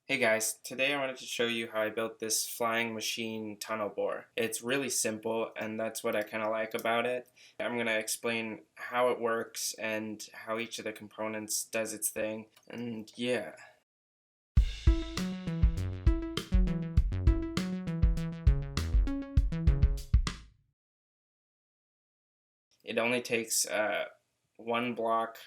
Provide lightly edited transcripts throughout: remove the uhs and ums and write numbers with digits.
Hey guys, today I wanted to show you how I built this flying machine tunnel bore. It's really simple and that's what I kind of like about it. I'm going to explain how it works and how each of the components does its thing, and yeah. It only takes one block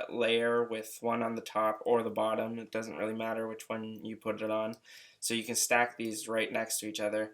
layer with one on the top or the bottom. It doesn't really matter which one you put it on. So you can stack these right next to each other.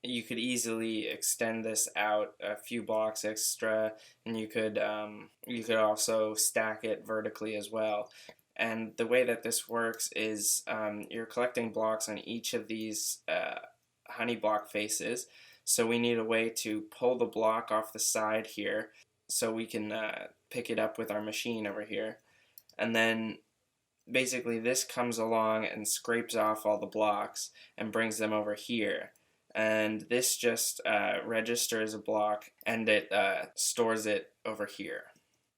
You could easily extend this out a few blocks extra, and you could also stack it vertically as well. And the way that this works is you're collecting blocks on each of these honey block faces. So we need a way to pull the block off the side here so we can pick it up with our machine over here. And then basically this comes along and scrapes off all the blocks and brings them over here. And this just registers a block and it stores it over here.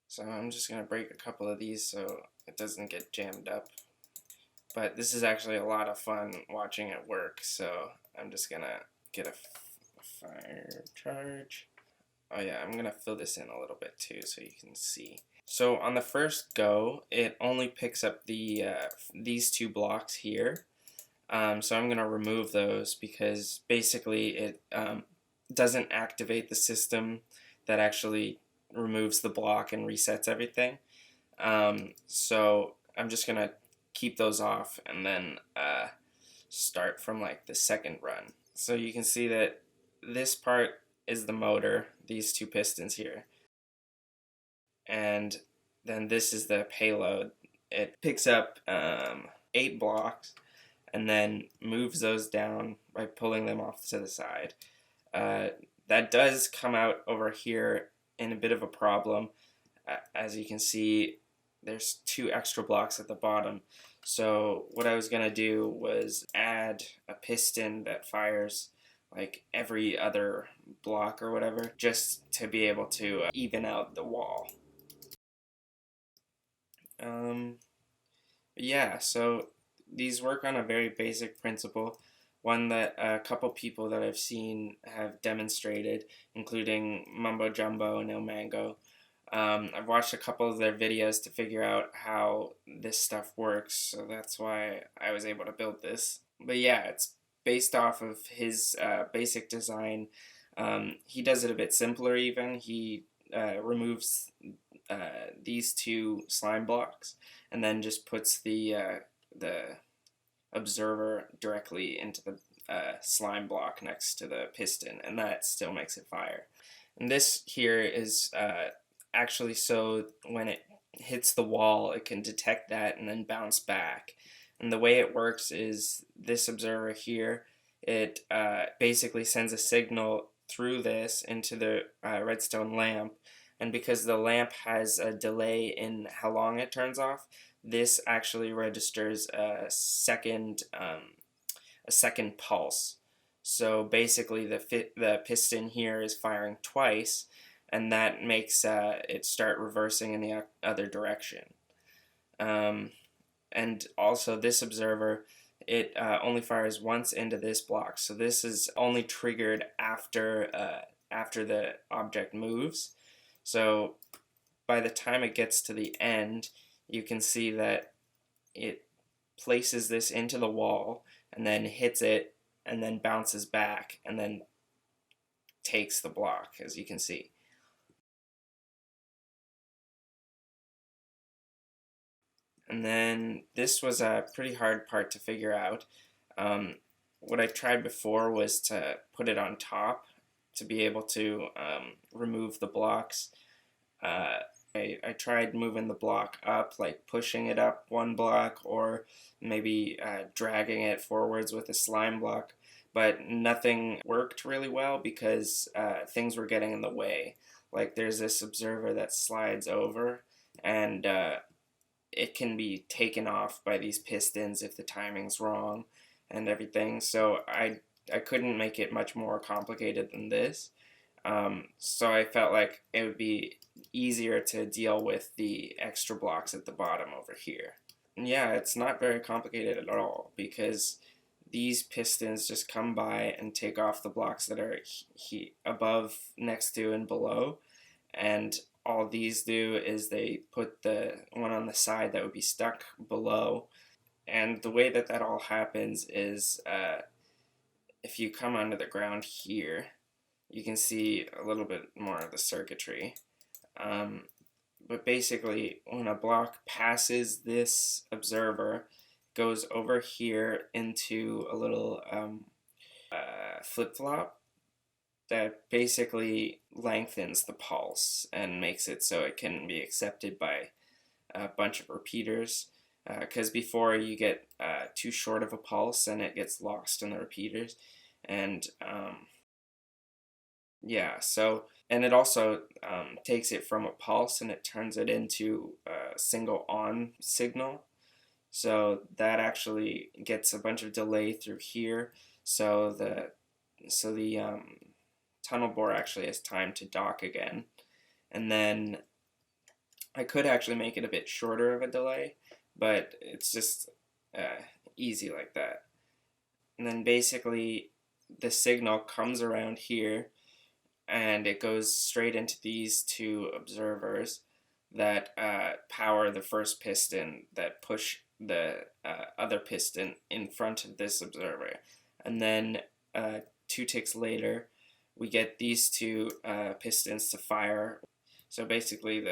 So I'm just going to break a couple of these so it doesn't get jammed up. But this is actually a lot of fun watching it work, so I'm just going to get a fire charge. Oh yeah, I'm going to fill this in a little bit too so you can see. So on the first go, it only picks up the these two blocks here. So I'm going to remove those because basically it doesn't activate the system that actually removes the block and resets everything. So I'm just going to keep those off and then start from like the second run. So you can see that this part is the motor, these two pistons here. And then this is the payload. It picks up 8 blocks and then moves those down by pulling them off to the side. That does come out over here in a bit of a problem. As you can see, there's 2 extra blocks at the bottom. So what I was going to do was add a piston that fires like every other block or whatever, just to be able to even out the wall. Yeah, so these work on a very basic principle, one that a couple people that I've seen have demonstrated, including Mumbo Jumbo and ilmango. I've watched a couple of their videos to figure out how this stuff works, so that's why I was able to build this. But yeah, it's based off of his basic design. He does it a bit simpler even. He removes these 2 slime blocks and then just puts the observer directly into the slime block next to the piston, and that still makes it fire. And this here is actually so when it hits the wall, it can detect that and then bounce back. And the way it works is this observer here, it basically sends a signal through this into the redstone lamp, and because the lamp has a delay in how long it turns off, this actually registers a second pulse. So basically the piston here is firing twice, and that makes it start reversing in the other direction. And also this observer, it only fires once into this block, so this is only triggered after the object moves. So by the time it gets to the end, you can see that it places this into the wall and then hits it and then bounces back and then takes the block, as you can see. And then this was a pretty hard part to figure out. What I tried before was to put it on top to be able to remove the blocks. I tried moving the block up, like pushing it up 1 block, or maybe dragging it forwards with a slime block, but nothing worked really well because things were getting in the way. Like there's this observer that slides over, and it can be taken off by these pistons if the timing's wrong and everything. So I couldn't make it much more complicated than this. So I felt like it would be easier to deal with the extra blocks at the bottom over here. yeah, it's not very complicated at all because these pistons just come by and take off the blocks that are above, next to, and below. And all these do is they put the one on the side that would be stuck below. And the way that that all happens is if you come under the ground here, you can see a little bit more of the circuitry. But basically, when a block passes this observer, goes over here into a little flip-flop that basically lengthens the pulse and makes it so it can be accepted by a bunch of repeaters. Because before you get too short of a pulse and it gets lost in the repeaters. And yeah, so, and it also takes it from a pulse and it turns it into a single on signal. So that actually gets a bunch of delay through here. So the tunnel bore actually has time to dock again. And then I could actually make it a bit shorter of a delay, but it's just easy like that. And then basically the signal comes around here and it goes straight into these two observers that power the first piston that push the other piston in front of this observer. And then 2 ticks later, we get these two pistons to fire. So basically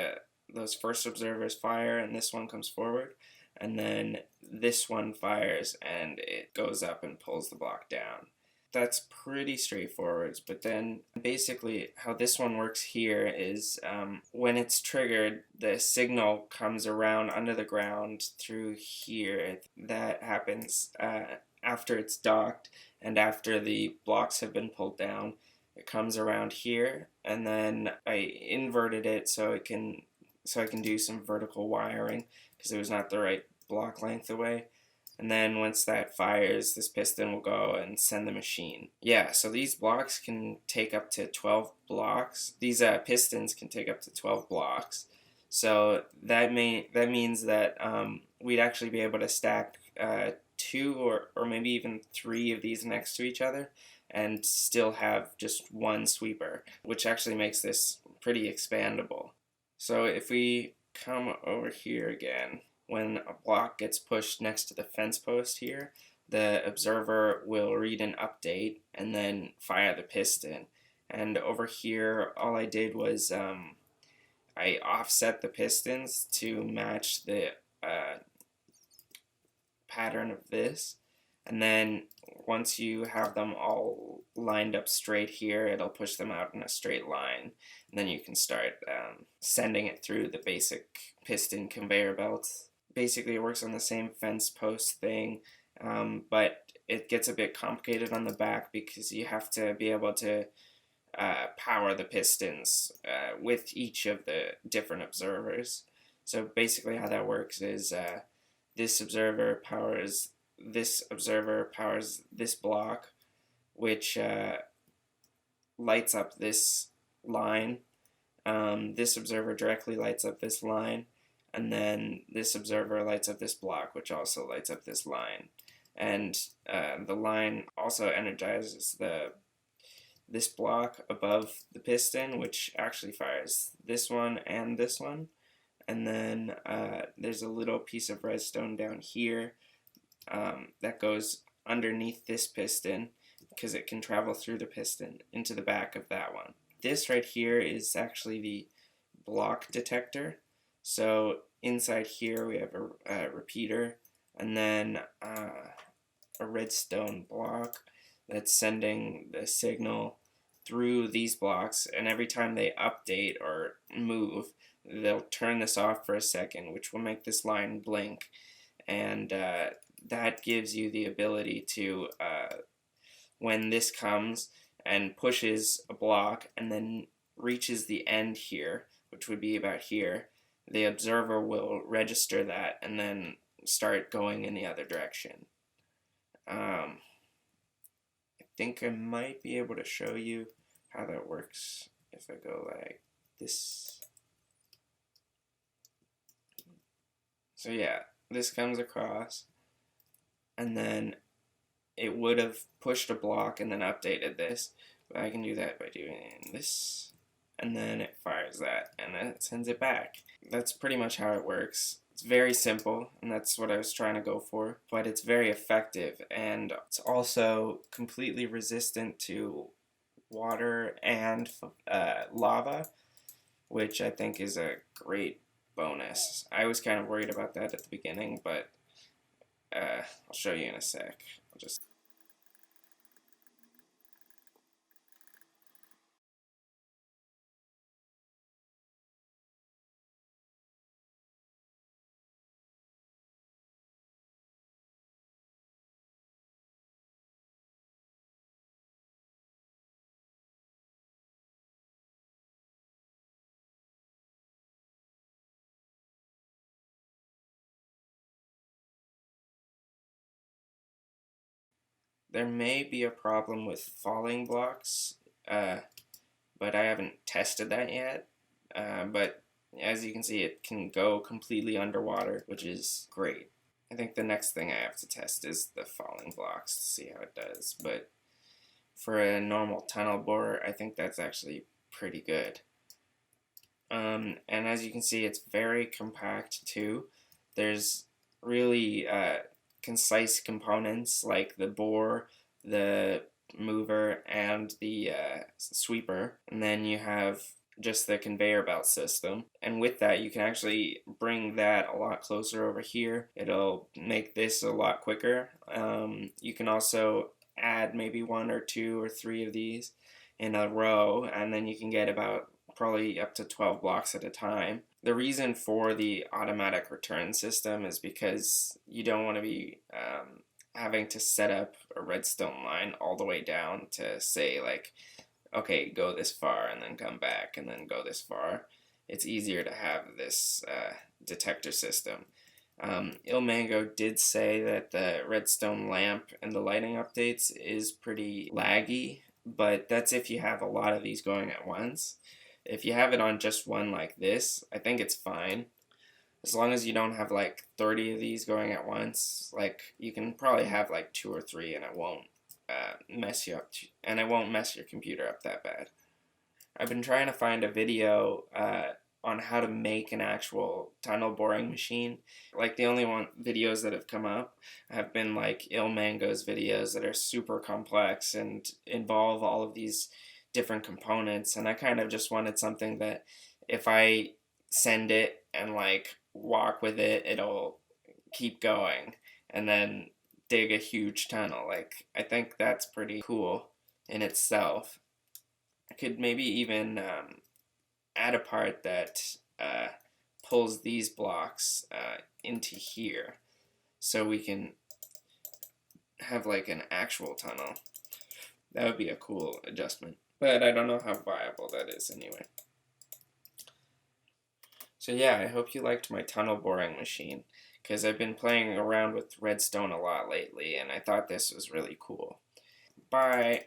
those first observers fire and this one comes forward. And then this one fires and it goes up and pulls the block down. That's pretty straightforward, but then basically how this one works here is when it's triggered, the signal comes around under the ground through here. That happens after it's docked and after the blocks have been pulled down. It comes around here, and then I inverted it so I can do some vertical wiring because it was not the right block length away. And then once that fires, this piston will go and send the machine. Yeah, so these blocks can take up to 12 blocks. These pistons can take up to 12 blocks. So that means that we'd actually be able to stack 2 or maybe even 3 of these next to each other and still have just one sweeper, which actually makes this pretty expandable. So if we come over here again, when a block gets pushed next to the fence post here, the observer will read an update and then fire the piston. And over here, all I did was I offset the pistons to match the pattern of this. And then once you have them all lined up straight here, it'll push them out in a straight line. And then you can start sending it through the basic piston conveyor belts. Basically, it works on the same fence post thing, but it gets a bit complicated on the back because you have to be able to power the pistons with each of the different observers. So basically how that works is this observer powers this block, which lights up this line. This observer directly lights up this line, and then this observer lights up this block, which also lights up this line. And the line also energizes this block above the piston, which actually fires this one and this one. And then there's a little piece of redstone down here that goes underneath this piston because it can travel through the piston into the back of that one. This right here is actually the block detector. So inside here we have a repeater and then a redstone block that's sending the signal through these blocks, and every time they update or move, they'll turn this off for a second, which will make this line blink, and that gives you the ability to, when this comes and pushes a block and then reaches the end here, which would be about here, the observer will register that and then start going in the other direction. I think I might be able to show you how that works if I go like this. So yeah, this comes across, and then it would have pushed a block and then updated this. But I can do that by doing this, and then it fires that, and then it sends it back. That's pretty much how it works. It's very simple, and that's what I was trying to go for, but it's very effective, and it's also completely resistant to water and lava, which I think is a great bonus. I was kind of worried about that at the beginning, but I'll show you in a sec. I'll just there may be a problem with falling blocks, but I haven't tested that yet. But as you can see, it can go completely underwater, which is great. I think the next thing I have to test is the falling blocks to see how it does. But for a normal tunnel borer, I think that's actually pretty good. And as you can see, it's very compact too. There's really concise components like the bore, the mover, and the sweeper. And then you have just the conveyor belt system. And with that, you can actually bring that a lot closer over here. It'll make this a lot quicker. You can also add maybe 1 or 2 or 3 of these in a row, and then you can get about probably up to 12 blocks at a time. The reason for the automatic return system is because you don't want to be having to set up a redstone line all the way down to say like, okay, go this far and then come back and then go this far. It's easier to have this detector system. Ilmango did say that the redstone lamp and the lighting updates is pretty laggy, but that's if you have a lot of these going at once. If you have it on just one like this, I think it's fine. As long as you don't have like 30 of these going at once, like you can probably have like 2 or 3 and it won't mess you up, and it won't mess your computer up that bad. I've been trying to find a video on how to make an actual tunnel boring machine. Like the only videos that have come up have been like Ilmango's videos that are super complex and involve all of these different components, and I kind of just wanted something that if I send it and like walk with it, it'll keep going and then dig a huge tunnel. Like I think that's pretty cool in itself. I could maybe even add a part that pulls these blocks into here so we can have like an actual tunnel. That would be a cool adjustment, but I don't know how viable that is anyway. So yeah, I hope you liked my tunnel boring machine, because I've been playing around with redstone a lot lately and I thought this was really cool. Bye!